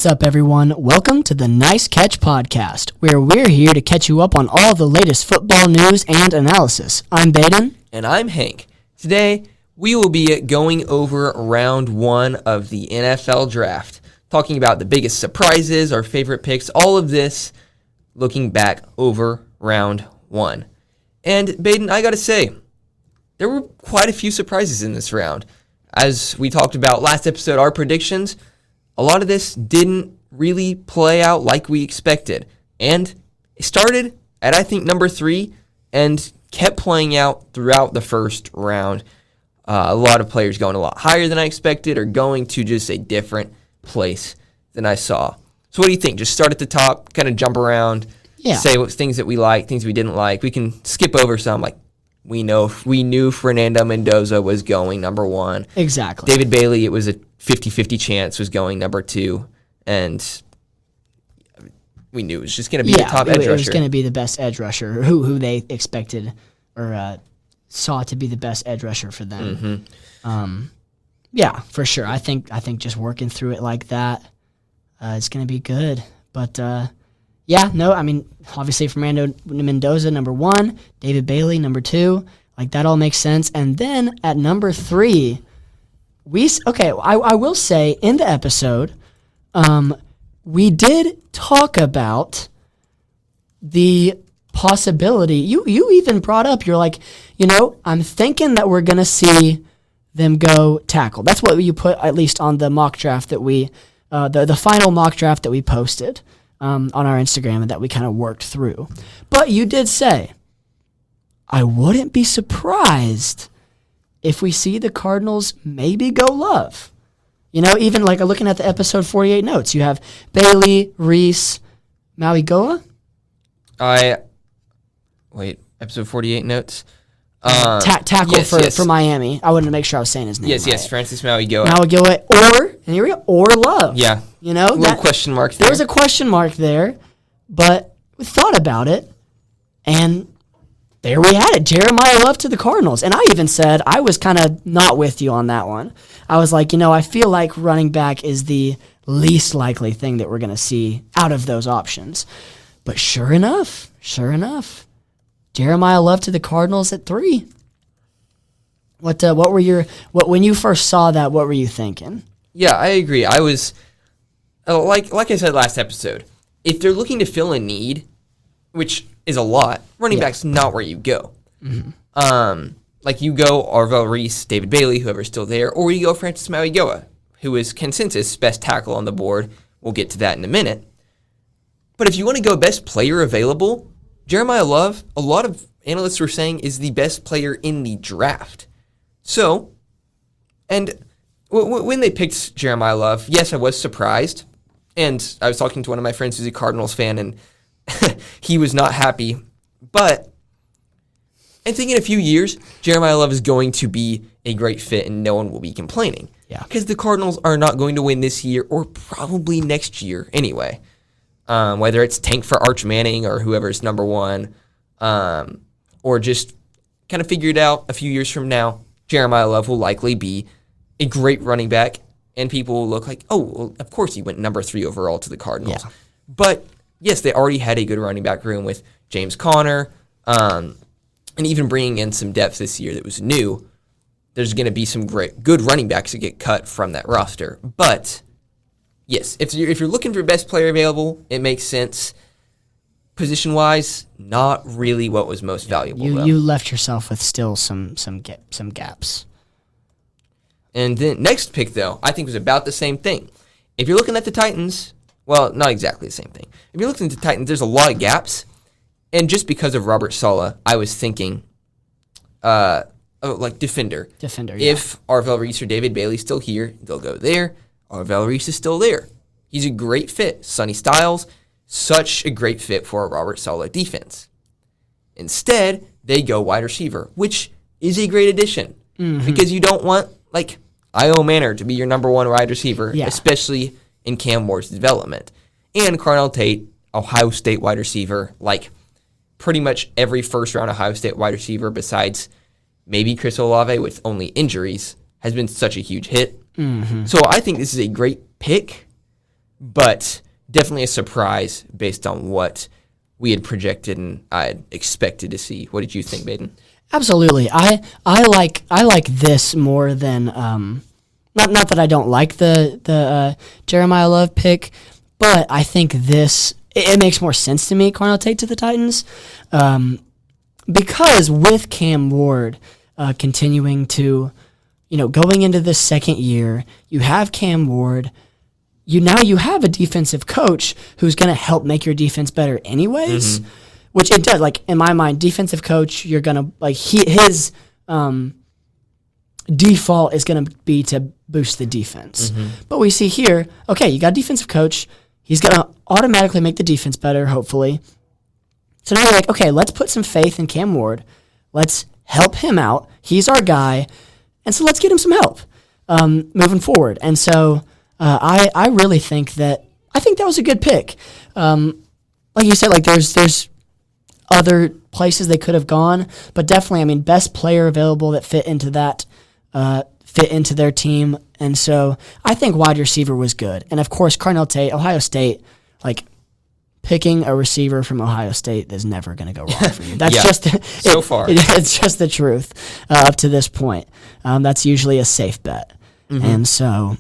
What's up, everyone? Welcome to the Nice Catch Podcast, where we're here to catch you up on all the latest football news and analysis. I'm Baden. And I'm Hank. Today, we will be going over round one of the NFL draft, talking about the biggest surprises, our favorite picks, all of this, looking back over round one. And Baden, I gotta say, there were quite a few surprises in this round. As we talked about last episode, our predictions, a lot of this didn't really play out like we expected. And it started at, I think, number 3 and kept playing out throughout the first round. A lot of players going a lot higher than I expected or going to just a different place than I saw. So what do you think? Just start at the top, kind of jump around, say what things that we like, things we didn't like. We can skip over some, like we knew Fernando Mendoza was going number 1. Exactly. David Bailey, it was a 50-50 chance, was going number 2, and we knew it was just going to be the top edge rusher. It was going to be the best edge rusher, who they expected or saw to be the best edge rusher for them. Mm-hmm. Yeah, for sure. I think just working through it like that, it's going to be good. But obviously Fernando Mendoza number 1, David Bailey number 2, like that all makes sense. And then at number 3. I will say in the episode, we did talk about the possibility. You even brought up, you're like, I'm thinking that we're going to see them go tackle. That's what you put, at least on the mock draft that we, the final mock draft that we posted on our Instagram and that we kind of worked through. But you did say, I wouldn't be surprised if we see the Cardinals maybe go Love. Even like looking at the episode 48 notes, you have Bailey, Reese, Mauigoa. Episode 48 notes. Tackle for Miami. I wanted to make sure I was saying his name. Yes, Francis Mauigoa. Or Love. Yeah. Little question mark there. There was a question mark there, but we thought about it, and there we had it. Jeremiah Love to the Cardinals. And I even said, I was kind of not with you on that one. I was like, I feel like running back is the least likely thing that we're going to see out of those options. But sure enough, Jeremiah Love to the Cardinals at 3. When you first saw that, what were you thinking? Yeah, I agree. I was, like I said last episode, if they're looking to fill a need, which is a lot, running back's not where you go. Mm-hmm. You go Arvell Reese, David Bailey, whoever's still there, or you go Francis Mauigoa, who is consensus best tackle on the board. We'll get to that in a minute. But if you want to go best player available, Jeremiah Love, a lot of analysts were saying, is the best player in the draft. So, and when they picked Jeremiah Love, yes, I was surprised. And I was talking to one of my friends who's a Cardinals fan, and he was not happy. But I think in a few years, Jeremiah Love is going to be a great fit, and no one will be complaining. Yeah. Because the Cardinals are not going to win this year or probably next year anyway. Whether it's tank for Arch Manning or whoever's number 1, or just kind of figure it out a few years from now, Jeremiah Love will likely be a great running back, and people will look like, oh, well, of course he went number 3 overall to the Cardinals. Yeah. But yes, they already had a good running back room with James Conner, and even bringing in some depth this year that was new. There's going to be some good running backs that get cut from that roster. But yes, if you're looking for best player available, it makes sense. Position-wise, not really what was most valuable. You left yourself with still some gaps. And then next pick, though, I think was about the same thing. If you're looking at the Titans, well, not exactly the same thing. If you're looking at the Titans, there's a lot of gaps. And just because of Robert Saleh, I was thinking, defender. Defender, yeah. If Arvell Reese or David Bailey's still here, they'll go there. Arvell Reese is still there. He's a great fit. Sonny Styles, such a great fit for a Robert Saleh defense. Instead, they go wide receiver, which is a great addition. Mm-hmm. Because you don't want, Io Manor to be your number 1 wide receiver, especially in Cam Ward's development. And Carnell Tate, Ohio State wide receiver, pretty much every first-round Ohio State wide receiver besides maybe Chris Olave with only injuries has been such a huge hit. Mm-hmm. So I think this is a great pick, but definitely a surprise based on what we had projected and I had expected to see. What did you think, Baden? Absolutely. I like this more than not that I don't like the Jeremiah Love pick, but I think this it makes more sense to me. Cornell Tate to the Titans, because with Cam Ward continuing to, going into this second year, you have Cam Ward. You have a defensive coach who's going to help make your defense better anyways, which it does. Like, in my mind, defensive coach, you're going to, like, his default is going to be to boost the defense. But we see here, okay, you got a defensive coach. He's going to automatically make the defense better, hopefully. So now you're like, okay, let's put some faith in Cam Ward. Let's help him out. He's our guy. And so let's get him some help moving forward. And so I really think that was a good pick. Like you said, like there's other places they could have gone, but definitely, I mean, best player available that fit into their team. And so I think wide receiver was good. And of course, Cornell Tate, Ohio State, like picking a receiver from Ohio State is never going to go wrong for you. That's it's just the truth up to this point. That's usually a safe bet. And so...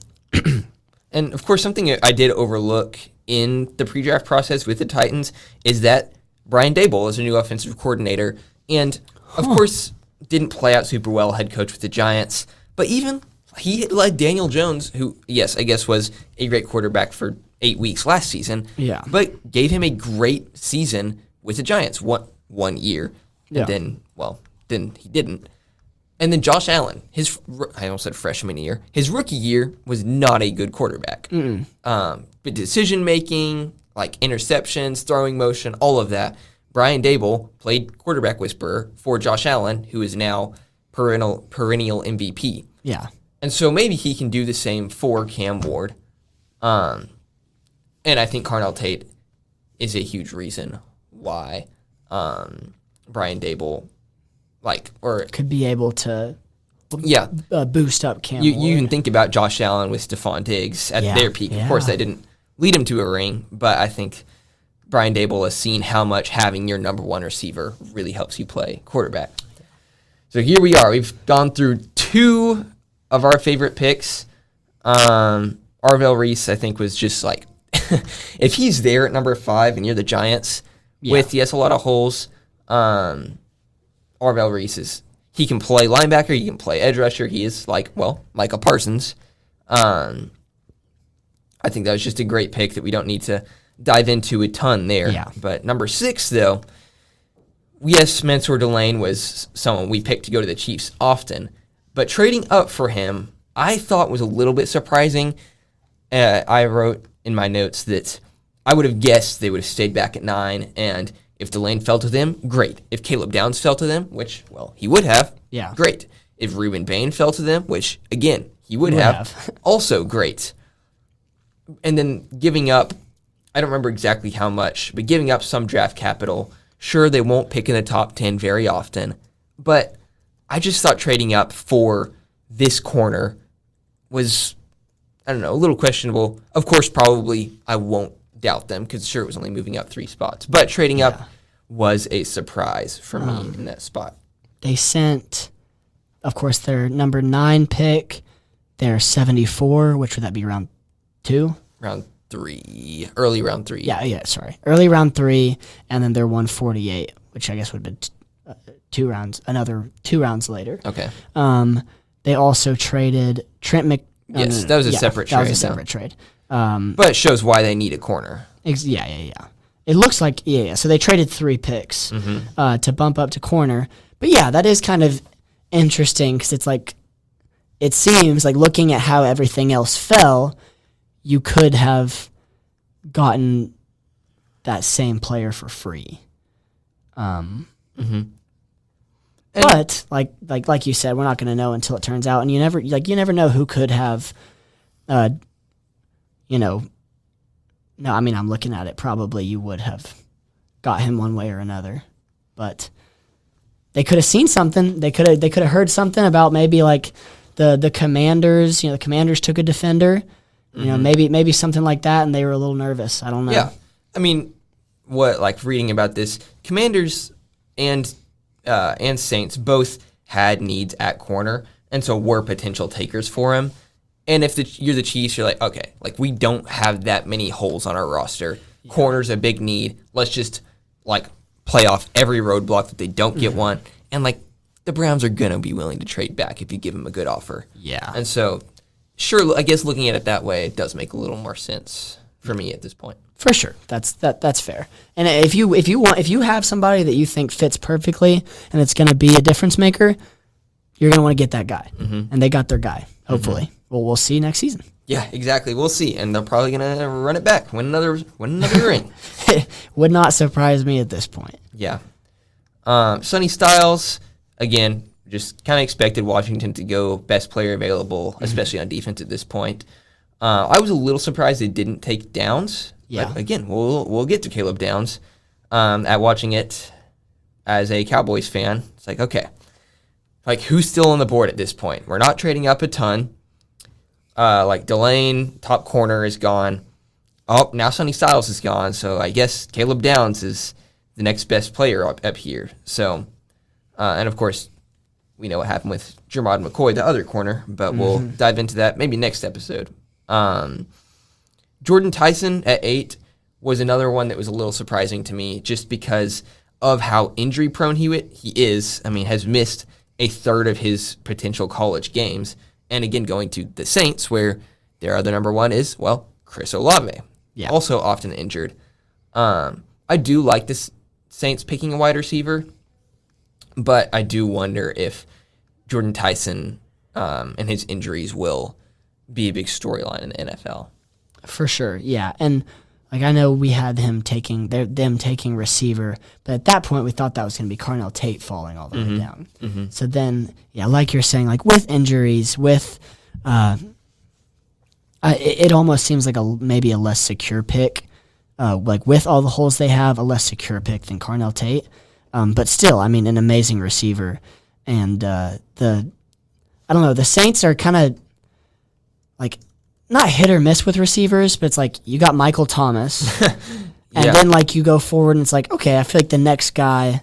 And, of course, something I did overlook in the pre-draft process with the Titans is that Brian Daboll is a new offensive coordinator and, of course, didn't play out super well, head coach with the Giants. But even he led Daniel Jones, who, yes, I guess was a great quarterback for 8 weeks last season, but gave him a great season with the Giants one year. And then he didn't. And then Josh Allen, I almost said freshman year, his rookie year was not a good quarterback. But decision-making, like interceptions, throwing motion, all of that. Brian Daboll played quarterback whisperer for Josh Allen, who is now perennial MVP. Yeah. And so maybe he can do the same for Cam Ward. And I think Cornell Tate is a huge reason why Brian Daboll could be able to boost up Cam Ward. You can think about Josh Allen with Stephon Diggs at their peak. Of course, that didn't lead him to a ring, but I think Brian Daboll has seen how much having your number one receiver really helps you play quarterback. So here we are. We've gone through two of our favorite picks. Arvell Reese, I think, was just like, if he's there at number 5 and you're the Giants with, a lot of holes, Arvell Reese he can play linebacker, he can play edge rusher. He is Micah Parsons. I think that was just a great pick that we don't need to dive into a ton there. Yeah. But number 6, though, yes, Mansour Delane was someone we picked to go to the Chiefs often, but trading up for him, I thought was a little bit surprising. I wrote in my notes that I would have guessed they would have stayed back at 9, and if Delane fell to them, great. If Caleb Downs fell to them, which, he would have, great. If Reuben Bain fell to them, which, again, he would have, also great. And then giving up, I don't remember exactly how much, but giving up some draft capital. Sure, they won't pick in the top 10 very often, but I just thought trading up for this corner was, I don't know, a little questionable. Of course, probably I won't doubt them because sure, it was only moving up 3 spots, but trading up was a surprise for me in that spot. They sent, of course, their number 9 pick, their 74, which would that be round 2? Round 3, early round 3. Sorry. Early round 3, and then their 148, which I guess would have been another 2 rounds later. Okay. They also traded Trent Mc... Yes, that was a separate trade. That was a separate trade. But it shows why they need a corner. Yeah. It looks like, so they traded 3 picks to bump up to corner. But that is kind of interesting because it's like, it seems like looking at how everything else fell, you could have gotten that same player for free. But like you said, we're not going to know until it turns out, and you never know who could have, No, I mean I'm looking at it. Probably you would have got him one way or another, but they could have seen something. They could have heard something about maybe like the Commanders. The Commanders took a defender, You know, maybe something like that, and they were a little nervous. I don't know. Yeah. I mean, reading about this, Commanders and Saints both had needs at corner, and so were potential takers for him. And if you're the Chiefs, you're like, okay, like we don't have that many holes on our roster. Yeah. Corner's a big need. Let's just like play off every roadblock that they don't get one. And like the Browns are gonna be willing to trade back if you give them a good offer. Yeah. And so, sure, I guess looking at it that way, it does make a little more sense for me at this point. For sure, that's fair. And if you have somebody that you think fits perfectly and it's going to be a difference maker, you're going to want to get that guy. And they got their guy. Hopefully, well, we'll see next season. Yeah, exactly. We'll see, and they're probably going to run it back, win another ring. Would not surprise me at this point. Yeah. Sonny Styles, again, just kind of expected Washington to go best player available, especially on defense at this point. I was a little surprised they didn't take Downs. Yeah. But again, we'll get to Caleb Downs. At watching it as a Cowboys fan, it's like, okay, like who's still on the board at this point? We're not trading up a ton. Like Delane, top corner, is gone. Oh, now Sonny Styles is gone, so I guess Caleb Downs is the next best player up here. So, and of course, we know what happened with Jermod McCoy, the other corner, but we'll dive into that maybe next episode. Jordan Tyson at 8 was another one that was a little surprising to me just because of how injury prone he is. I mean, has missed a third of his potential college games. And again, going to the Saints, where their other number one is, well, Chris Olave, also often injured. I do like this Saints picking a wide receiver, but I do wonder if Jordan Tyson and his injuries will be a big storyline in the NFL. For sure, yeah. And like I know we had them taking receiver, but at that point we thought that was going to be Carnell Tate falling all the way down. So then, yeah, like you're saying, like with injuries, with it almost seems like maybe a less secure pick. Like with all the holes they have, a less secure pick than Carnell Tate. But still, I mean, an amazing receiver. And I don't know, the Saints are kind of like not hit or miss with receivers, but it's like you got Michael Thomas, and then like you go forward and it's like, okay, I feel like the next guy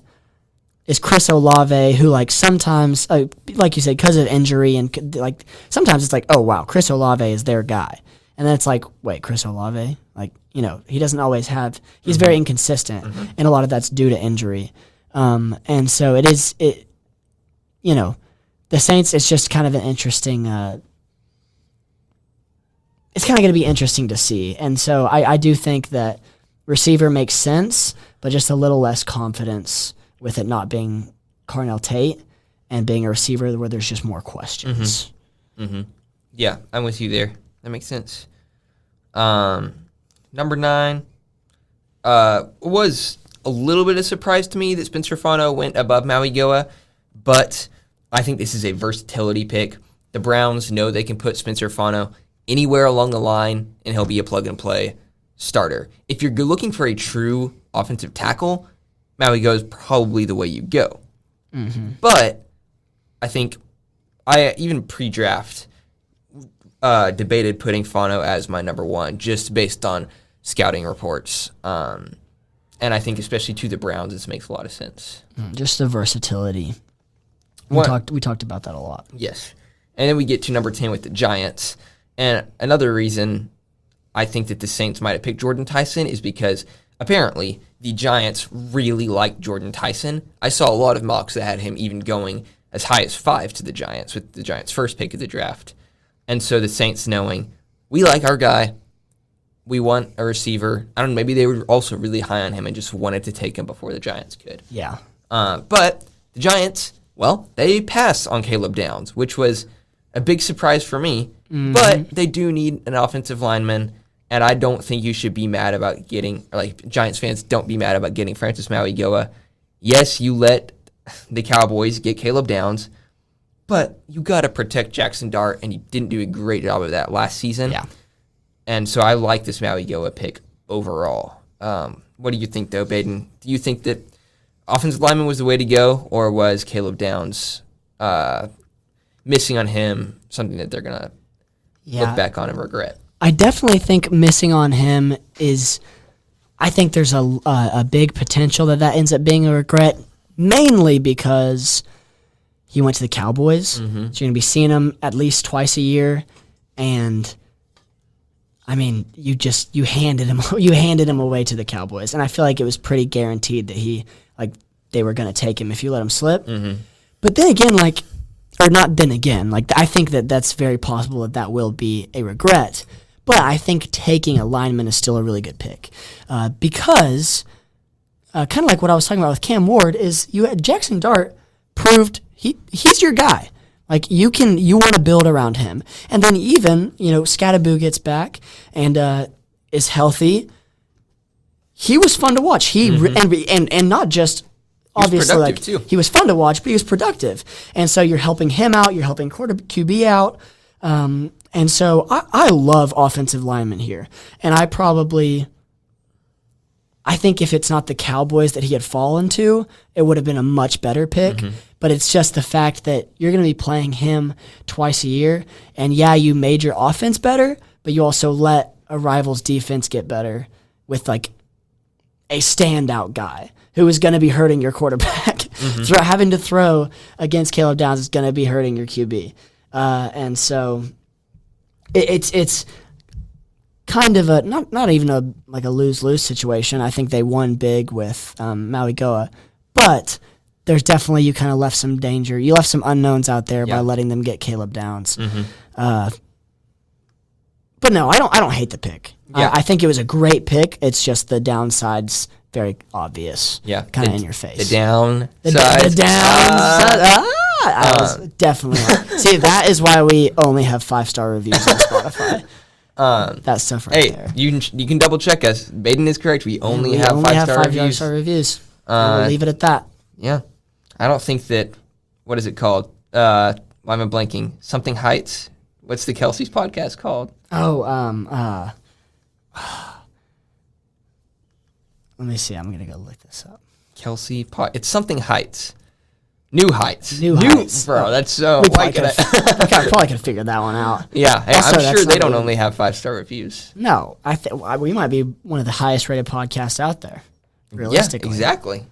is Chris Olave, who like sometimes, like you said, because of injury and like sometimes it's like, oh wow, Chris Olave is their guy, and then it's like, wait, Chris Olave, like you know, he doesn't always have, he's very inconsistent, and a lot of that's due to injury, and so you know, the Saints, it's just kind of an interesting. It's kind of going to be interesting to see. And so I do think that receiver makes sense, but just a little less confidence with it not being Carnell Tate and being a receiver where there's just more questions. Yeah, I'm with you there. That makes sense. Number 9 was a little bit of a surprise to me that Spencer Fano went above Maui Goa, but I think this is a versatility pick. The Browns know they can put Spencer Fano anywhere along the line, and he'll be a plug-and-play starter. If you're looking for a true offensive tackle, Maui Goa is probably the way you go. But I think I even pre-draft debated putting Fano as my number 1 just based on scouting reports. And I think especially to the Browns, this makes a lot of sense. Just the versatility. We talked about that a lot. Yes. And then we get to number 10 with the Giants. And another reason I think that the Saints might have picked Jordan Tyson is because apparently the Giants really like Jordan Tyson. I saw a lot of mocks that had him even going as high as 5 to the Giants with the Giants' first pick of the draft. And so the Saints knowing, we like our guy, we want a receiver. I don't know, maybe they were also really high on him and just wanted to take him before the Giants could. Yeah. But the Giants, well, they passed on Caleb Downs, which was a big surprise for me. But they do need an offensive lineman, and I don't think you should be mad about getting, like Giants fans, don't be mad about getting Francis Maui-Goa. Yes, you let the Cowboys get Caleb Downs, but you got to protect Jackson Dart, and you didn't do a great job of that last season. Yeah. And so I like this Maui-Goa pick overall. What do you think, though, Baden? Do you think that offensive lineman was the way to go, or was Caleb Downs missing on him something that they're going to look back on and regret? I definitely think missing on him is, I think there's a big potential that ends up being a regret, mainly because he went to the Cowboys. So you're going to be seeing him at least twice a year, and I mean, you handed him away to the Cowboys, and I feel like it was pretty guaranteed that they were going to take him if you let him slip. But then again, I think that's very possible that will be a regret. But I think taking a lineman is still a really good pick because kind of like what I was talking about with Cam Ward is Jackson Dart proved he's your guy. Like you want to build around him, and then even Scattaboo gets back and is healthy. He was fun to watch. And not just obviously he was fun to watch, but he was productive. And so you're helping him out. You're helping QB out. And so I love offensive linemen here. And I think if it's not the Cowboys that he had fallen to, it would have been a much better pick. But it's just the fact that you're going to be playing him twice a year. And yeah, you made your offense better, but you also let a rival's defense get better with like a standout guy who is going to be hurting your quarterback. Having to throw against Caleb Downs is going to be hurting your QB. And so it's kind of a not even a lose-lose situation. I think they won big with Maui Goa, but there's definitely you kind of left some danger. You left some unknowns out there by letting them get Caleb Downs. But no, I don't hate the pick. I think it was a great pick. It's just the downside's very obvious. Yeah, kind of in your face. The downside. The downside. I was definitely see. That is why we only have 5-star reviews on Spotify. That stuff right there. You can double check us. Baden is correct. We only have 5-star reviews. 5-star reviews. We'll leave it at that. Yeah, I don't think that. What is it called? Why am I blanking? Something Heights. What's the Kelsey's podcast called? Let me see. I'm gonna go look this up. Kelsey It's something Heights. New Heights. Bro, that's so... I probably could have figured that one out. Yeah, I'm sure they don't only have 5-star reviews. No, we might be one of the highest rated podcasts out there, realistically. Yeah, exactly.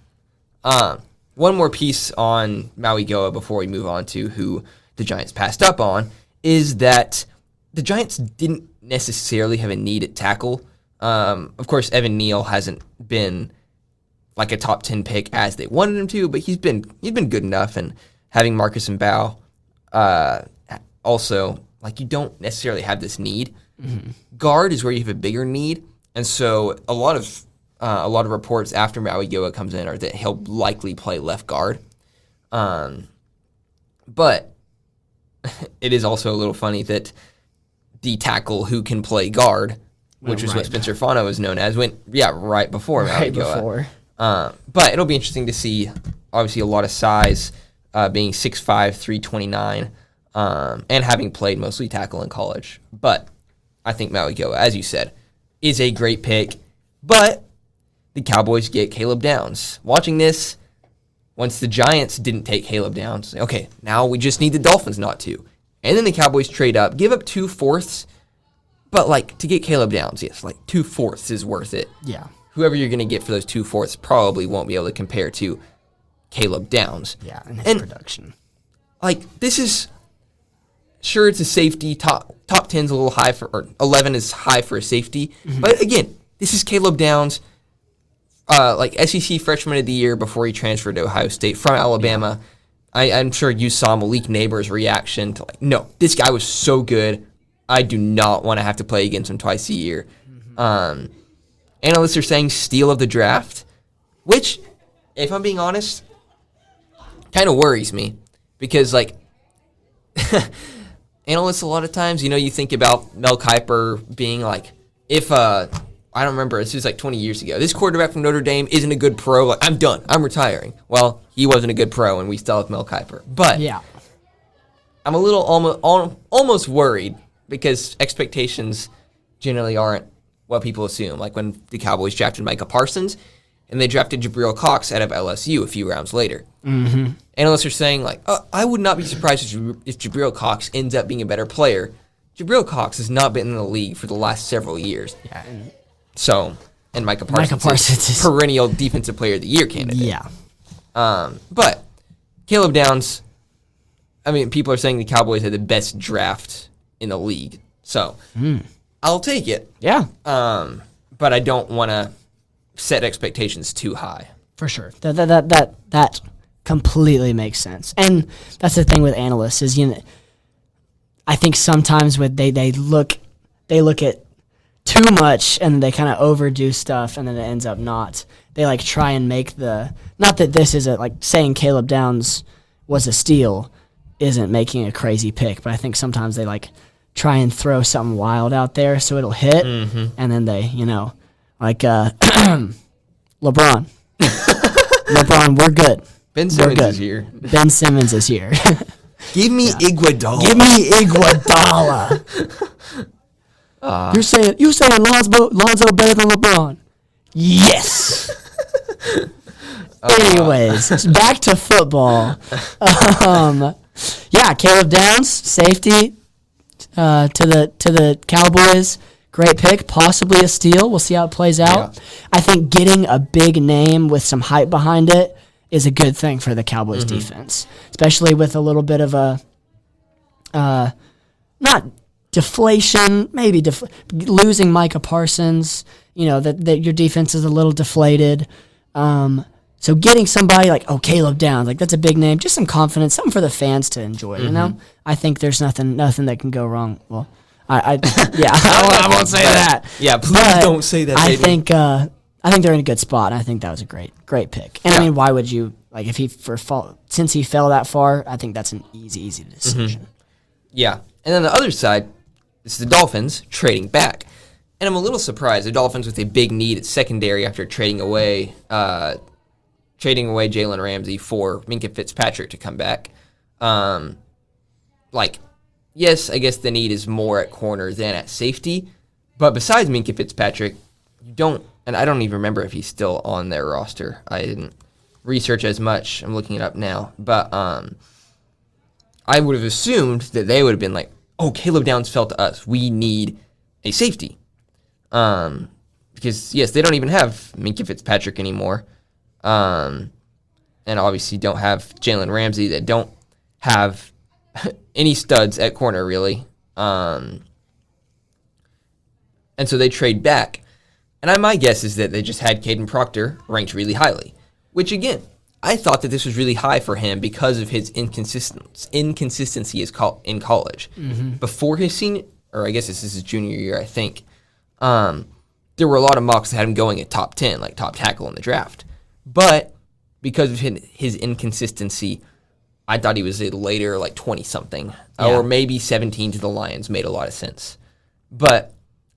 One more piece on Maui Goa before we move on to who the Giants passed up on is that the Giants didn't necessarily have a need at tackle. Of course, Evan Neal hasn't been like a top 10 pick as they wanted him to, but he's been good enough. And having Marcus and Bow, also like you don't necessarily have this need. Guard is where you have a bigger need, and so a lot of reports after Maui Goa comes in are that he'll likely play left guard. But it is also a little funny that the tackle who can play guard, which is what Spencer Fano is known as, went right before Maui Goa. But it'll be interesting to see, obviously, a lot of size, being 6'5", 329, and having played mostly tackle in college. But I think Maui Goa, as you said, is a great pick. But the Cowboys get Caleb Downs. Watching this, once the Giants didn't take Caleb Downs, okay, now we just need the Dolphins not to. And then the Cowboys trade up, give up 2/4, but like to get Caleb Downs, yes, like 2/4 is worth it. Yeah. Whoever you're going to get for those 2/4 probably won't be able to compare to Caleb Downs. Yeah, and his production. Like, this is, sure, it's a safety. Top 10's a little high or 11 is high for a safety. But again, this is Caleb Downs, like SEC Freshman of the Year before he transferred to Ohio State from Alabama. I'm sure you saw Malik Neighbors' reaction to like, no, this guy was so good. I do not want to have to play against him twice a year. Analysts are saying steal of the draft, which, if I'm being honest, kind of worries me because, like, analysts a lot of times, you think about Mel Kiper being like, if, I don't remember, this was like 20 years ago, this quarterback from Notre Dame isn't a good pro, like, I'm done, I'm retiring. Well, he wasn't a good pro, and we still have Mel Kiper. But yeah, I'm a little almost worried because expectations generally aren't what people assume. Like when the Cowboys drafted Micah Parsons and they drafted Jabril Cox out of LSU a few rounds later. Analysts are saying, like, I would not be surprised if Jabril Cox ends up being a better player Jabril Cox has not been in the league for the last several years. Yeah. And Micah Parsons, Parsons is perennial Defensive Player of the Year candidate. Yeah. But Caleb Downs, I mean, people are saying the Cowboys had the best draft in the league. So I'll take it. Yeah. But I don't want to set expectations too high. For sure. That completely makes sense. And that's the thing with analysts is, I think sometimes they look at too much and they kind of overdo stuff and then it ends up not. They like try and make not that this is like saying Caleb Downs was a steal isn't making a crazy pick, but I think sometimes they like try and throw something wild out there so it'll hit and then they, like LeBron. LeBron, we're good. Ben Simmons is here. Ben Simmons is here. Give me Iguodala. Give me Iguodala. You're saying Lonzo better than LeBron? Yes. Anyways, back to football. Caleb Downs, safety to the Cowboys. Great pick, possibly a steal. We'll see how it plays out. Yeah. I think getting a big name with some hype behind it is a good thing for the Cowboys defense, especially with a little bit of a not deflation, maybe losing Micah Parsons. That your defense is a little deflated. So getting somebody like Caleb Downs, like that's a big name, just some confidence, something for the fans to enjoy. I think there's nothing that can go wrong. Well, I won't say that. Yeah, please don't say that. I think they're in a good spot. I think that was a great pick. And I mean, why would you like if since he fell that far? I think that's an easy decision. Yeah, and then the other side is the Dolphins trading back, and I'm a little surprised. The Dolphins with a big need at secondary after trading away Jalen Ramsey for Minkah Fitzpatrick to come back. Yes, I guess the need is more at corner than at safety. But besides Minkah Fitzpatrick, I don't even remember if he's still on their roster. I didn't research as much. I'm looking it up now. But I would have assumed that they would have been like, Caleb Downs fell to us. We need a safety. Because, yes, they don't even have Minkah Fitzpatrick anymore. And obviously don't have Jalen Ramsey. They don't have any studs at corner, really. And so they trade back. And my guess is that they just had Caden Proctor ranked really highly. Which, again, I thought that this was really high for him because of his inconsistency in college. Before his senior, or I guess this is his junior year, I think, there were a lot of mocks that had him going at top 10, like top tackle in the draft. But because of his inconsistency, I thought he was a later, like 20-something, or maybe 17 to the Lions made a lot of sense. But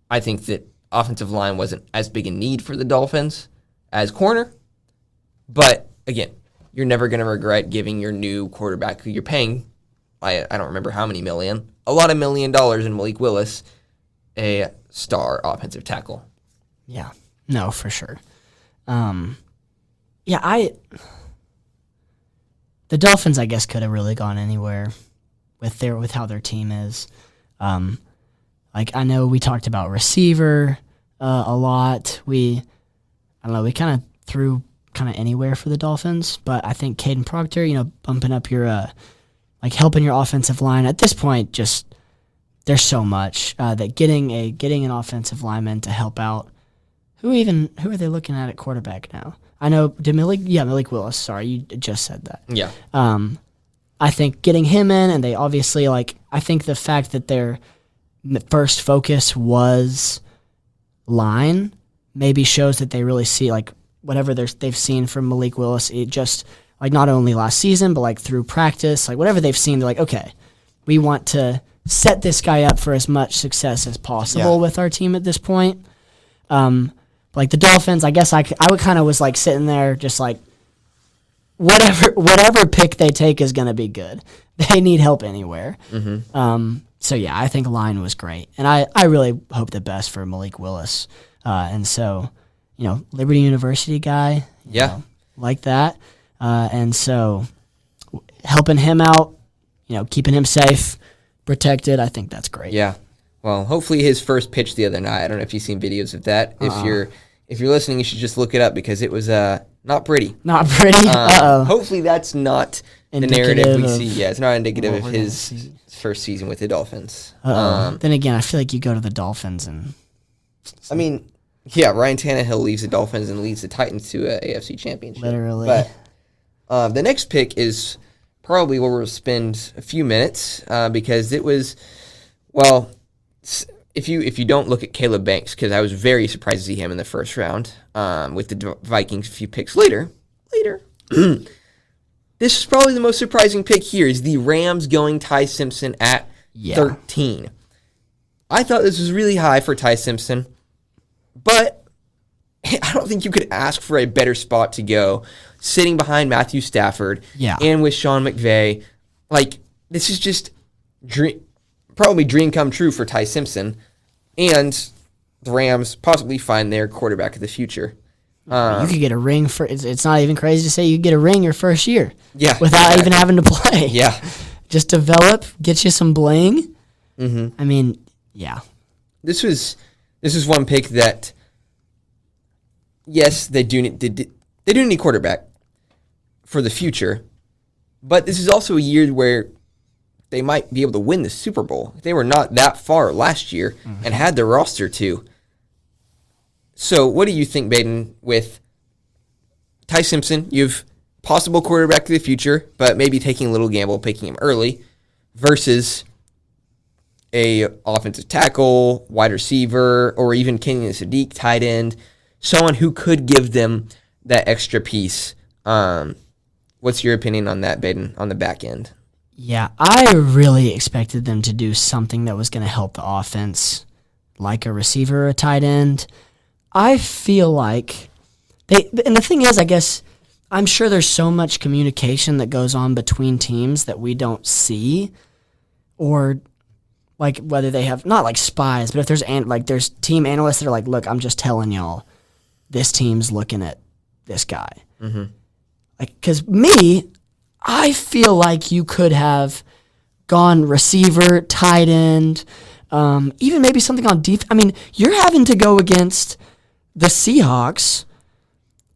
I think that offensive line wasn't as big a need for the Dolphins as corner. But again, you're never going to regret giving your new quarterback who you're paying, I don't remember how many million, a lot of $1 million in Malik Willis, a star offensive tackle. Yeah, no, for sure. The Dolphins, I guess, could have really gone anywhere with how their team is. I know we talked about receiver a lot. We kind of threw kind of anywhere for the Dolphins, but I think Caden Proctor, bumping up your helping your offensive line at this point, just there's so much that getting an offensive lineman to help out. Who are they looking at quarterback now? I know Malik Willis. Sorry, you just said that. Yeah. I think getting him in, and they obviously I think the fact that their first focus was line maybe shows that they really see whatever they've seen from Malik Willis. It just not only last season, but through practice, whatever they've seen, they're like, okay, we want to set this guy up for as much success as possible with our team at this point. The Dolphins, I guess I would kind of was sitting there just whatever pick they take is going to be good. They need help anywhere. So yeah, I think line was great, and I really hope the best for Malik Willis. And so, Liberty University guy, like that. And so helping him out, keeping him safe, protected, I think that's great. Yeah. Well, hopefully his first pitch the other night. I don't know if you've seen videos of that. If you're listening, you should just look it up because it was not pretty. Not pretty. Hopefully that's not the narrative we see. Yeah, it's not indicative of his first season with the Dolphins. Then again, I feel like you go to the Dolphins and. I mean, yeah, Ryan Tannehill leaves the Dolphins and leads the Titans to an AFC Championship. Literally. But the next pick is probably where we'll spend a few minutes because it was, well, if you don't look at Caleb Banks, because I was very surprised to see him in the first round with the Vikings a few picks later. This is probably the most surprising pick here is the Rams going Ty Simpson at 13. I thought this was really high for Ty Simpson, but I don't think you could ask for a better spot to go sitting behind Matthew Stafford and with Sean McVay. Like, this is just probably dream come true for Ty Simpson, and the Rams possibly find their quarterback of the future. You could get a ring for it's not even crazy to say you get a ring your first year. Yeah. Without even having to play. Yeah. Just develop, get you some bling. Mm-hmm. I mean, yeah. This is one pick that, yes, they do need a quarterback for the future, but this is also a year where they might be able to win the Super Bowl. They were not that far last year and had the roster too. So what do you think, Baden, with Ty Simpson? You've possible quarterback of the future, but maybe taking a little gamble, picking him early, versus a offensive tackle, wide receiver, or even Kenyon Sadiq, tight end, someone who could give them that extra piece. What's your opinion on that, Baden, on the back end? Yeah, I really expected them to do something that was going to help the offense, like a receiver or a tight end. I feel like and the thing is, I guess, I'm sure there's so much communication that goes on between teams that we don't see, or like whether they have, not like spies, but if there's team analysts that are like, look, I'm just telling y'all, this team's looking at this guy. Mm-hmm. Like, because I feel like you could have gone receiver, tight end, even maybe something on defense. I mean, you're having to go against the Seahawks.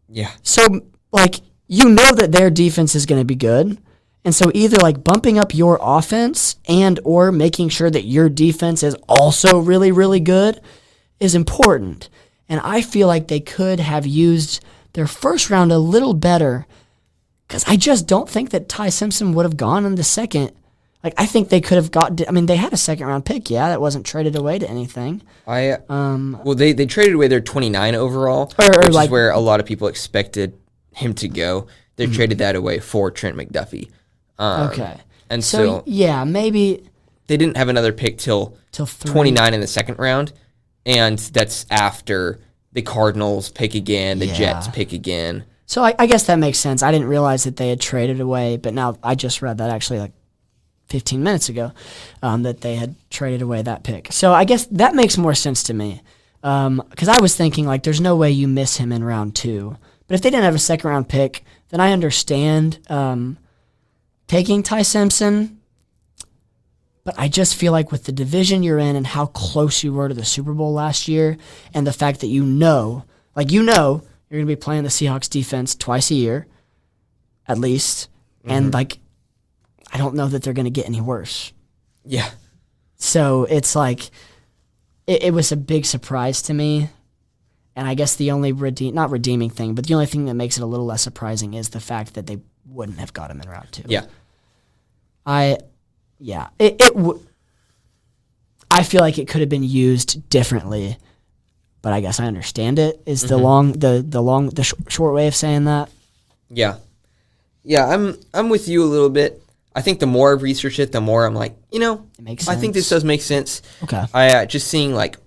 Yeah. So, like, you know that their defense is going to be good. And so either, like, bumping up your offense and or making sure that your defense is also really, really good is important. And I feel like they could have used their first round a little better, because I just don't think that Ty Simpson would have gone in the second. Like, I think they could have they had a second-round pick, that wasn't traded away to anything. Well, they traded away their 29 overall, which is where a lot of people expected him to go. They traded that away for Trent McDuffie. Okay. And so maybe they didn't have another pick till 29 in the second round, and that's after the Cardinals pick again, the Jets pick again. So I guess that makes sense. I didn't realize that they had traded away, but now I just read that actually like 15 minutes ago, that they had traded away that pick. So I guess that makes more sense to me, because I was thinking, like, there's no way you miss him in round 2. But if they didn't have a second-round pick, then I understand taking Ty Simpson. But I just feel like with the division you're in and how close you were to the Super Bowl last year, and the fact that you know you're going to be playing the Seahawks defense twice a year, at least, and, like, I don't know that they're going to get any worse. Yeah. So it's like, it was a big surprise to me. And I guess the only not redeeming thing, but the only thing that makes it a little less surprising is the fact that they wouldn't have got him in round 2. Yeah. I feel like it could have been used differently, but I guess I understand it. Is the short way of saying that? Yeah. Yeah, I'm with you a little bit. I think the more I've researched it, the more I'm like, it makes sense. I think this does make sense. Okay. I just seeing, like,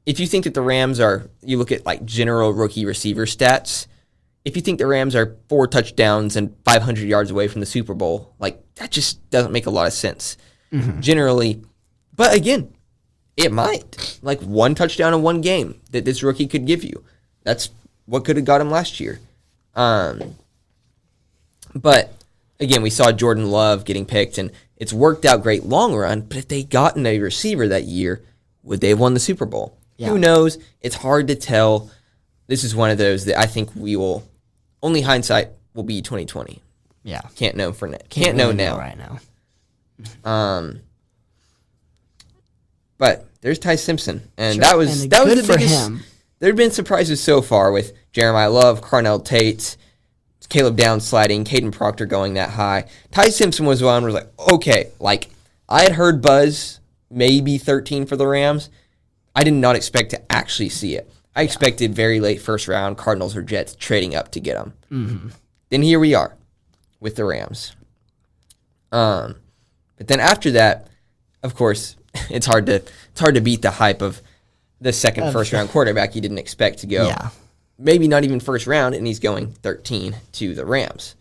if you think that the Rams you look at, like, general rookie receiver stats, if you think the Rams are 4 touchdowns and 500 yards away from the Super Bowl, like, that just doesn't make a lot of sense generally. But again, it might. Like, 1 touchdown in 1 game that this rookie could give you. That's what could have got him last year. But again, we saw Jordan Love getting picked, and it's worked out great long run. But if they gotten a receiver that year, would they have won the Super Bowl? Yeah. Who knows? It's hard to tell. This is one of those that I think we will, only hindsight will be 2020. Yeah. Can't know for now. Can't know really now. right now. But there's Ty Simpson, and Sure. that was And the good for biggest. him. There have been surprises so far with Jeremiah Love, Carnell Tate, Caleb Downs sliding, Caden Proctor going that high. Ty Simpson was one where I was like, okay, like I had heard buzz, maybe 13 for the Rams. I did not expect to actually see it. I expected very late first round, Cardinals or Jets trading up to get him. Mm-hmm. Then here we are with the Rams. But then after that, of course, it's hard to beat the hype of the second first round quarterback you didn't expect to go. Yeah. Maybe not even first round, and he's going 13 to the Rams.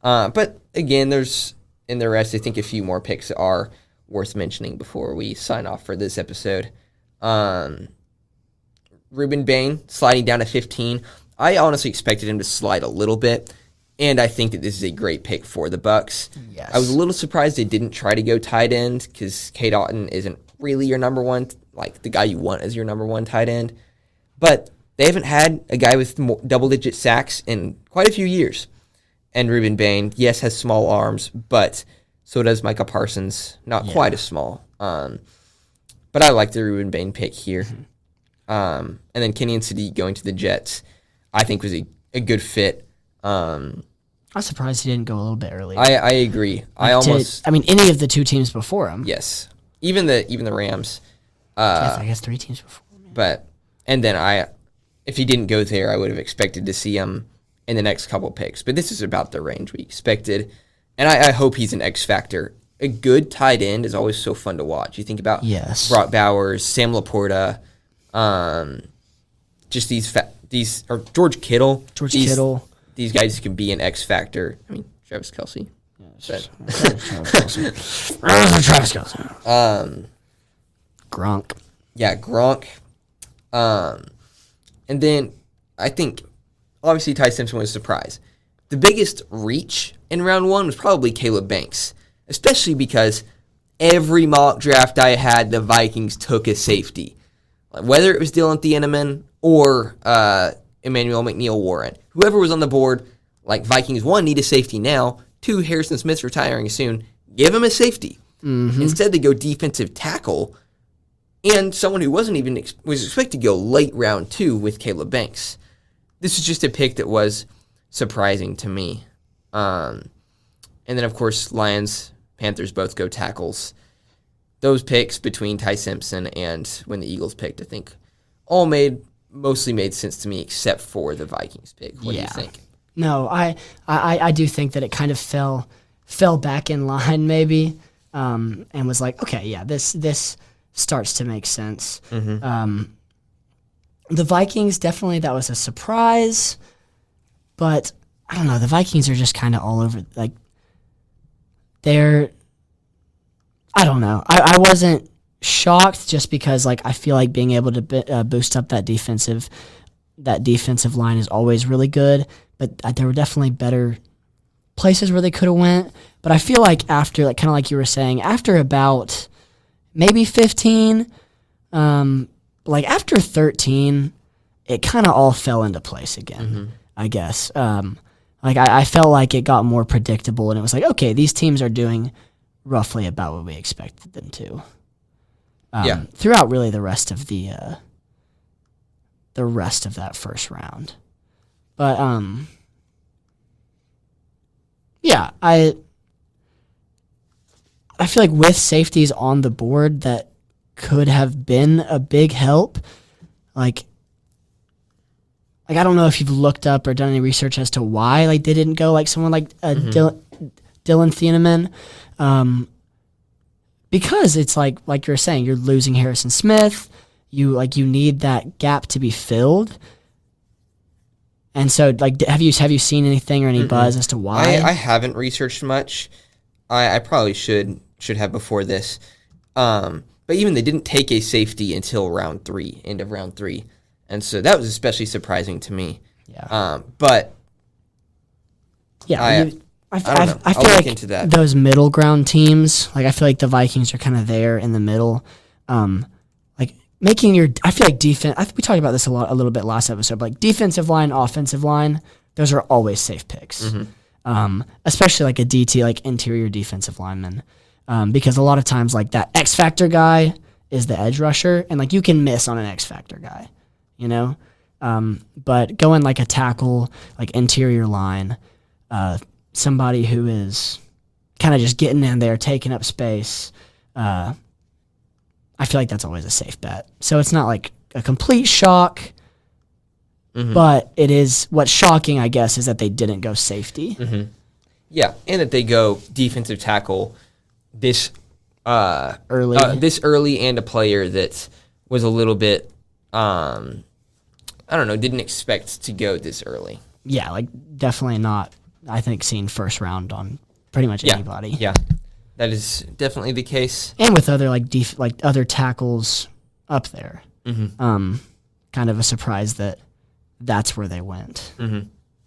But again, there's in the rest, I think a few more picks are worth mentioning before we sign off for this episode. Ruben Bain sliding down to 15. I honestly expected him to slide a little bit, and I think that this is a great pick for the Bucs. Yes. I was a little surprised they didn't try to go tight end because Cade Otton isn't really your number one, like the guy you want as your number one tight end. But they haven't had a guy with double-digit sacks in quite a few years. And Ruben Bain, yes, has small arms, but so does Micah Parsons. Not quite as small. But I like the Ruben Bain pick here. And then Kenyon Sadiq going to the Jets, I think was a good fit. I'm surprised he didn't go a little bit earlier. I agree. Any of the two teams before him. Yes, even the Rams. I guess three teams before him. But and then if he didn't go there, I would have expected to see him in the next couple picks. But this is about the range we expected, and I hope he's an X factor. A good tight end is always so fun to watch. You think about Brock Bowers, Sam Laporta, just these or George Kittle. These guys can be an X factor. I mean, Travis Kelce. Travis Kelce. Gronk. Yeah, Gronk. And then I think, obviously, Ty Simpson was a surprise. The biggest reach in round one was probably Caleb Banks, especially because every mock draft I had, the Vikings took a safety. Whether it was Dylan Thieneman or Emmanuel McNeil-Warren. Whoever was on the board, like Vikings, one, need a safety now. Two, Harrison Smith's retiring soon. Give him a safety. Mm-hmm. Instead, they go defensive tackle and someone who was expected to go late round two with Caleb Banks. This is just a pick that was surprising to me. And then, of course, Lions, Panthers both go tackles. Those picks between Ty Simpson and when the Eagles picked, I think, all mostly made sense to me except for the Vikings pick. What do you think? No, I do think that it kind of fell back in line maybe, and was like, okay, yeah, this starts to make sense. Mm-hmm. The Vikings, definitely that was a surprise, but I don't know. The Vikings are just kind of all over. Like, I don't know. I wasn't shocked just because, like, I feel like being able to boost up that defensive line is always really good. But there were definitely better places where they could have went. But I feel like after, like, kind of like you were saying, after about maybe 15, like after 13, it kind of all fell into place again, I guess. Like I felt like it got more predictable, and it was like, okay, these teams are doing roughly about what we expected them to. Throughout really the rest of that first round. But yeah, I feel like with safeties on the board that could have been a big help. Like I don't know if you've looked up or done any research as to why like they didn't go like someone like Dylan Thieneman, because it's like you were saying, you're losing Harrison Smith. You need that gap to be filled. And so, like, have you seen anything or any buzz as to why? I haven't researched much. I probably should have before this. But even they didn't take a safety until end of round 3. And so that was especially surprising to me. Yeah. But yeah, I feel look like into that. Those middle ground teams, like I feel like the Vikings are kind of there in the middle. Like making your, I feel like defense, we talked about this a little bit last episode, but like defensive line, offensive line, those are always safe picks. Especially like a DT, like interior defensive lineman. Because a lot of times like that X Factor guy is the edge rusher, and like you can miss on an X Factor guy, you know? But going like a tackle, like interior line, somebody who is kind of just getting in there, taking up space, I feel like that's always a safe bet. So it's not like a complete shock, but it is, what's shocking, I guess, is that they didn't go safety. Yeah, and that they go defensive tackle this early, and a player that was a little bit, I don't know, didn't expect to go this early. Yeah, like definitely not, I think, seen first round on pretty much anybody. Yeah, that is definitely the case. And with other like other tackles up there. Kind of a surprise that that's where they went.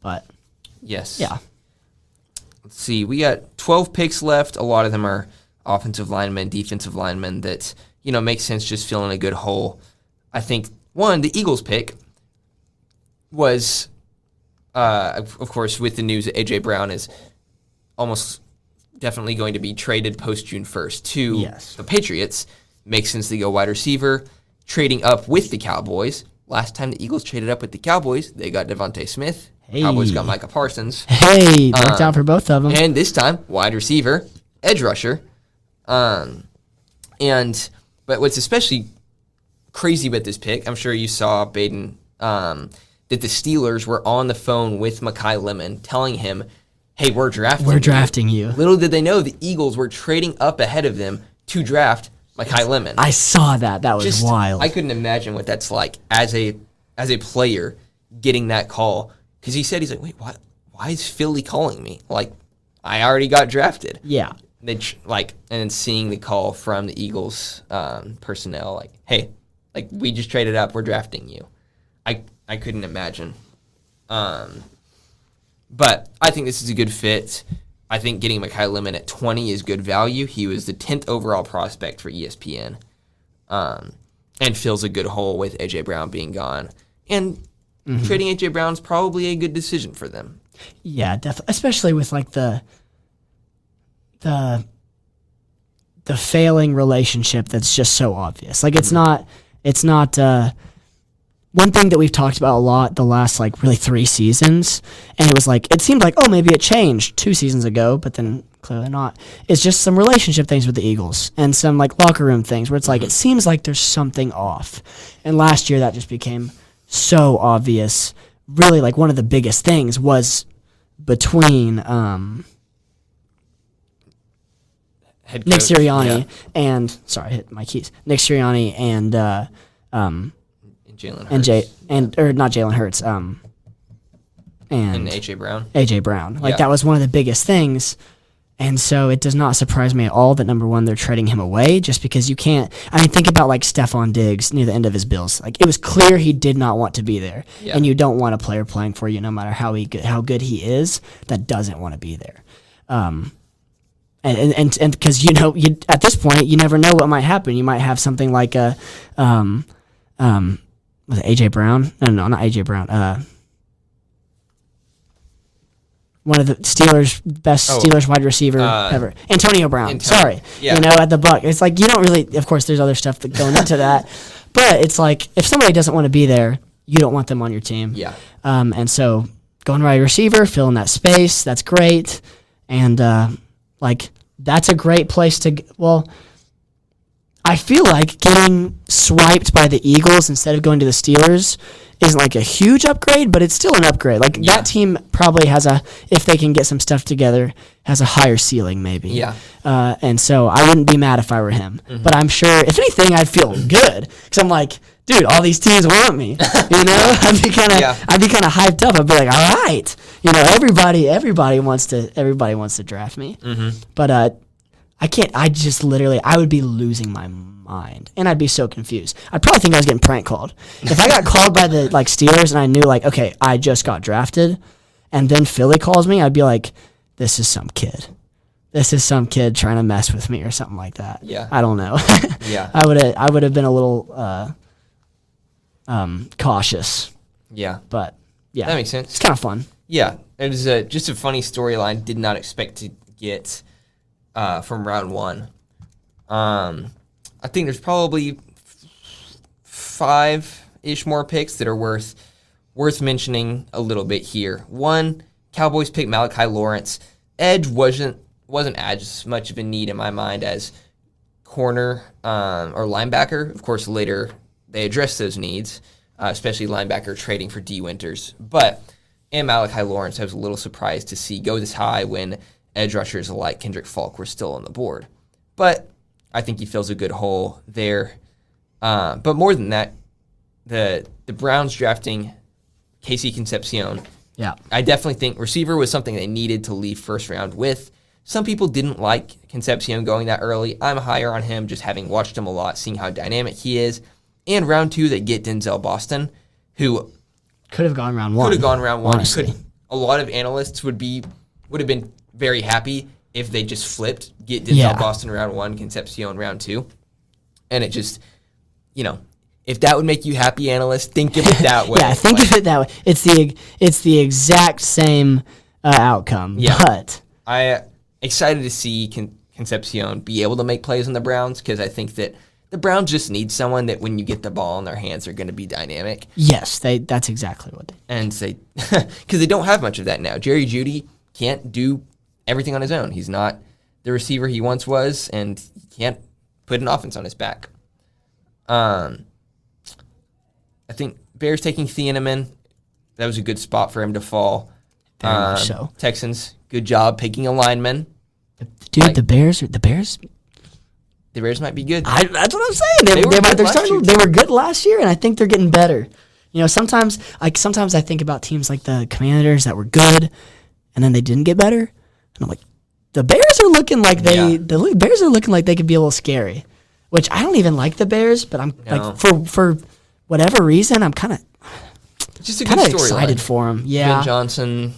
But yes. Yeah. Let's see. We got 12 picks left. A lot of them are offensive linemen, defensive linemen that, you know, makes sense just filling a good hole. I think, the Eagles pick was, of course, with the news that A.J. Brown is almost definitely going to be traded post June 1st to the Patriots. Makes sense to go wide receiver. Trading up with the Cowboys. Last time the Eagles traded up with the Cowboys, they got Devontae Smith. Hey. Cowboys got Micah Parsons. Hey, worked out for both of them. And this time, wide receiver, edge rusher. But what's especially crazy about this pick, I'm sure you saw, Baden, that the Steelers were on the phone with Mekhi Lemon telling him, hey, we're drafting you. Little did they know the Eagles were trading up ahead of them to draft Mekhi Lemon. I saw that. That was wild. I couldn't imagine what that's like as a player getting that call. Because he's like, wait, why is Philly calling me? Like, I already got drafted. Yeah. And then seeing the call from the Eagles personnel, like, hey, like, we just traded up, we're drafting you. I couldn't imagine. But I think this is a good fit. I think getting Mekhi Lemon at 20 is good value. He was the 10th overall prospect for ESPN, and fills a good hole with A.J. Brown being gone. And trading A.J. Brown's probably a good decision for them. Yeah, definitely, especially with like the failing relationship that's just so obvious. Like it's not one thing that we've talked about a lot the last like really 3 seasons, and it seemed like, oh, maybe it changed 2 seasons ago, but then clearly not. It's just some relationship things with the Eagles and some like locker room things where it's like it seems like there's something off. And last year that just became so obvious. Really, like one of the biggest things was between Nick Sirianni and sorry, I hit my keys. Nick Sirianni and Jalen Hurts. Not Jalen Hurts. And A.J. Brown. A.J. Brown. Like that was one of the biggest things. And so it does not surprise me at all that, number one, they're trading him away just because you can't. I mean, think about like Stephon Diggs near the end of his Bills. Like it was clear he did not want to be there, and you don't want a player playing for you, no matter how good he is, that doesn't want to be there. And because you at this point you never know what might happen. You might have something like a was it A.J. Brown? No, not A.J. Brown. One of the Steelers' best Steelers wide receiver ever, Antonio Brown. Sorry, at the Buck. It's like you don't really. Of course, there's other stuff that going into that, but it's like if somebody doesn't want to be there, you don't want them on your team. Yeah. And so going wide receiver, filling that space, that's great, and that's a great place to. Well, I feel like getting swiped by the Eagles instead of going to the Steelers isn't like a huge upgrade, but it's still an upgrade. Like that team probably has if they can get some stuff together, has a higher ceiling maybe. Yeah. And so I wouldn't be mad if I were him. But I'm sure, if anything, I'd feel good because I'm like, dude, all these teams want me. I'd be kind of hyped up. I'd be like, all right, everybody wants to draft me. But I can't. I would be losing my mind, and I'd be so confused. I'd probably think I was getting prank called. If I got called by the Steelers and I knew okay, I just got drafted, and then Philly calls me, I'd be like, this is some kid. this is some kid trying to mess with me or something like that. Yeah. I don't know. Yeah. I would have been a little cautious, Yeah. but yeah, That makes sense. it's kind of fun. Yeah. It was just a funny storyline. Did not expect to get from round one. I think there's probably 5-ish more picks that are worth mentioning a little bit here. One, Cowboys pick Malachi Lawrence. Edge wasn't as much of a need in my mind as corner or linebacker. Of course, later they addressed those needs, especially linebacker trading for D. Winters. And Malachi Lawrence, I was a little surprised to see go this high when edge rushers like Kendrick Falk were still on the board. But I think he fills a good hole there. But more than that, the Browns drafting Casey Concepcion. Yeah. I definitely think receiver was something they needed to leave first round with. Some people didn't like Concepcion going that early. I'm higher on him just having watched him a lot, seeing how dynamic he is. And round 2, they get Denzel Boston, who could have gone round 1. Could have gone round 1. Honestly. A lot of analysts would have been very happy if they just flipped, get Denzel Boston round 1, Concepcion round 2. And it just, if that would make you happy, analyst, think of it that way. Yeah, think of it that way. It's the exact same outcome. Yeah. But I excited to see Concepcion be able to make plays on the Browns because I think that the Browns just need someone that when you get the ball in their hands are going to be dynamic. yes, that's exactly what they. And because they don't have much of that now. Jerry Jeudy can't do everything on his own. He's not the receiver he once was, and he can't put an offense on his back. I think Bears taking Thieneman, that was a good spot for him to fall. Very much so. Texans, good job picking a lineman. Dude, the Bears. The Bears might be good. That's what I'm saying. They were good last year, and I think they're getting better. Sometimes I think about teams like the Commanders that were good, and then they didn't get better, and I'm like, the Bears are looking like the Bears are looking like they could be a little scary. Which I don't even like the Bears, but I'm like for whatever reason, I'm kind of just a good story excited line. for him. Yeah, Ben Johnson.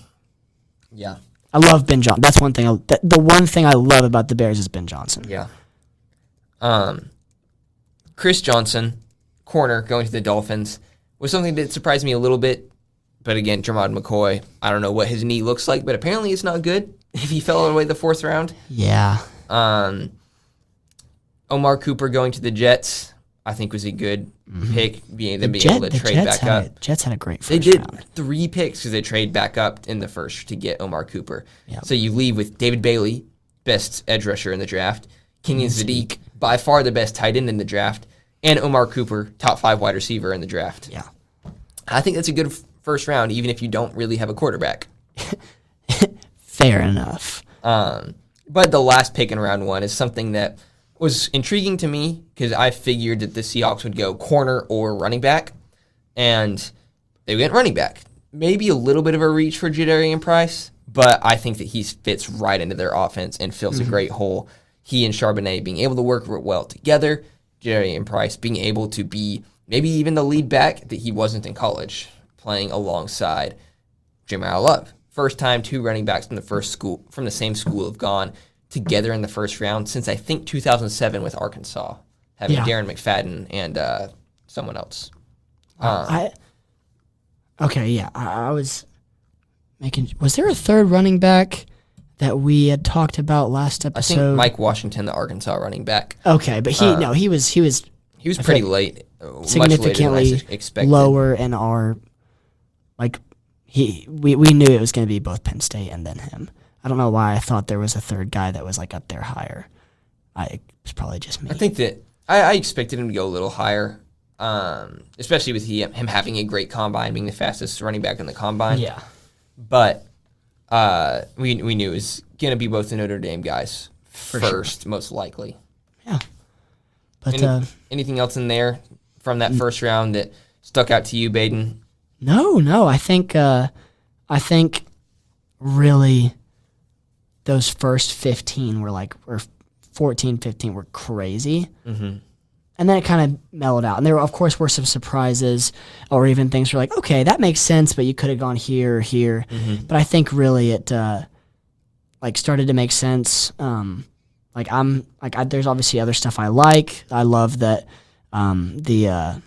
Yeah, I love Ben Johnson. That's one thing. The one thing I love about the Bears is Ben Johnson. Yeah. Chris Johnson, corner, going to the Dolphins, was something that surprised me a little bit. But again, Jermod McCoy, I don't know what his knee looks like, but apparently it's not good if he fell all the way the 4th round. Yeah. Omar Cooper going to the Jets, I think was a good pick, being able to trade back up. Jets had a great They first did round. 3 picks because they trade back up in the first to get Omar Cooper. Yep. So you leave with David Bailey, best edge rusher in the draft, Kenyon Sadiq, by far the best tight end in the draft, and Omar Cooper, top 5 wide receiver in the draft. Yeah. I think that's a good first round, even if you don't really have a quarterback. Fair enough. But the last pick in round 1 is something that was intriguing to me because I figured that the Seahawks would go corner or running back, and they went running back. Maybe a little bit of a reach for Jadarian Price, but I think that he fits right into their offense and fills a great hole. He and Charbonnet being able to work well together, Jadarian Price being able to be maybe even the lead back that he wasn't in college, playing alongside Jamal Love. First time 2 running backs from the same school have gone together in the first round since I think 2007 with Arkansas, having Darren McFadden and someone else. I was making. Was there a third running back that we had talked about last I episode? think Mike Washington, the Arkansas running back. Okay, but he was He was pretty late, significantly much later than I expected. lower in our we knew it was going to be both Penn State and then him. I don't know why I thought there was a third guy that was like up there higher. It was probably just me. I think that I expected him to go a little higher, especially with him having a great combine, being the fastest running back in the combine. Yeah. But we knew it was going to be both the Notre Dame guys first, most likely. Yeah. But anything else in there from that first round that stuck out to you, Baden? No. I think really those first 15 or 14, 15 were crazy. Mm-hmm. And then it kind of mellowed out. And there, of course, were some surprises or even things where like, okay, that makes sense, but you could have gone here or here. Mm-hmm. But I think really like started to make sense. There's obviously other stuff I like. I love that the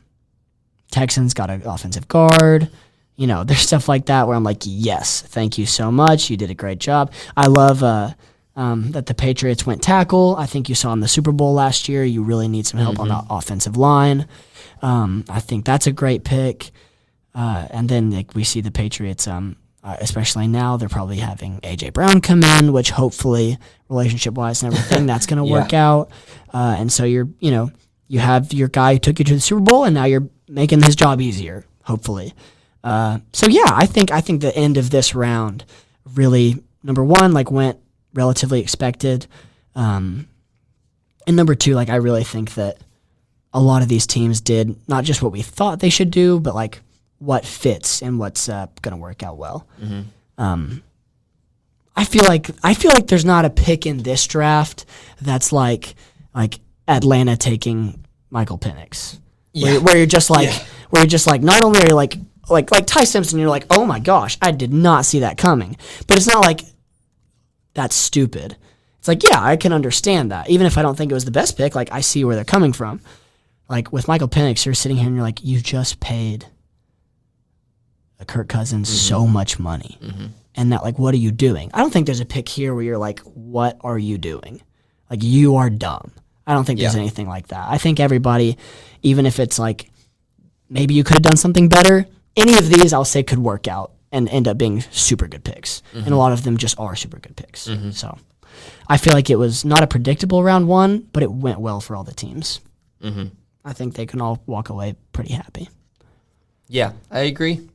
Texans got an offensive guard. You know, there's stuff like that where I'm like, yes, thank you so much. You did a great job. I love that the Patriots went tackle. I think you saw in the Super Bowl last year, you really need some help on the offensive line. I think that's a great pick. And then like, we see the Patriots, especially now, they're probably having A.J. Brown come in, which hopefully, relationship-wise and everything, that's going to work out. And so you have your guy who took you to the Super Bowl, and now you're making his job easier, hopefully. I think the end of this round really, number one, like went relatively expected. And number two, like I really think that a lot of these teams did not just what we thought they should do, but like what fits and what's going to work out well. I feel like there's not a pick in this draft that's like Atlanta taking Michael Penix. Yeah. Where you're just like not only are you like Ty Simpson, you're like, oh my gosh, I did not see that coming. But it's not like that's stupid. It's like, yeah, I can understand that. Even if I don't think it was the best pick, like I see where they're coming from. Like with Michael Penix, you're sitting here and you're like, you just paid Kirk Cousins so much money. And that, like, what are you doing? I don't think there's a pick here where you're like, what are you doing? Like, you are dumb. I don't think there's anything like that. I think everybody, even if it's like, maybe you could have done something better, any of these I'll say could work out and end up being super good picks. And a lot of them just are super good picks. So I feel like it was not a predictable round one, but it went well for all the teams. I think they can all walk away pretty happy. Yeah, I agree.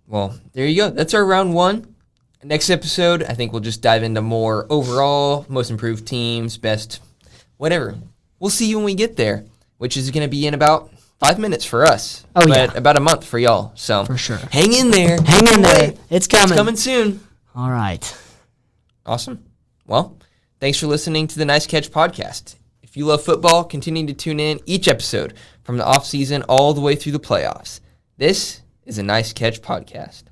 Well, there you go. That's our round one. Next episode, I think we'll just dive into more overall, most improved teams, best, whatever. We'll see you when we get there, which is going to be in about 5 minutes for us. Oh, but about a month for y'all. So for sure. Hang in there. Hang in there. It's coming. It's coming soon. All right. Awesome. Well, thanks for listening to the Nice Catch podcast. If you love football, continue to tune in each episode from the offseason all the way through the playoffs. This is a Nice Catch podcast.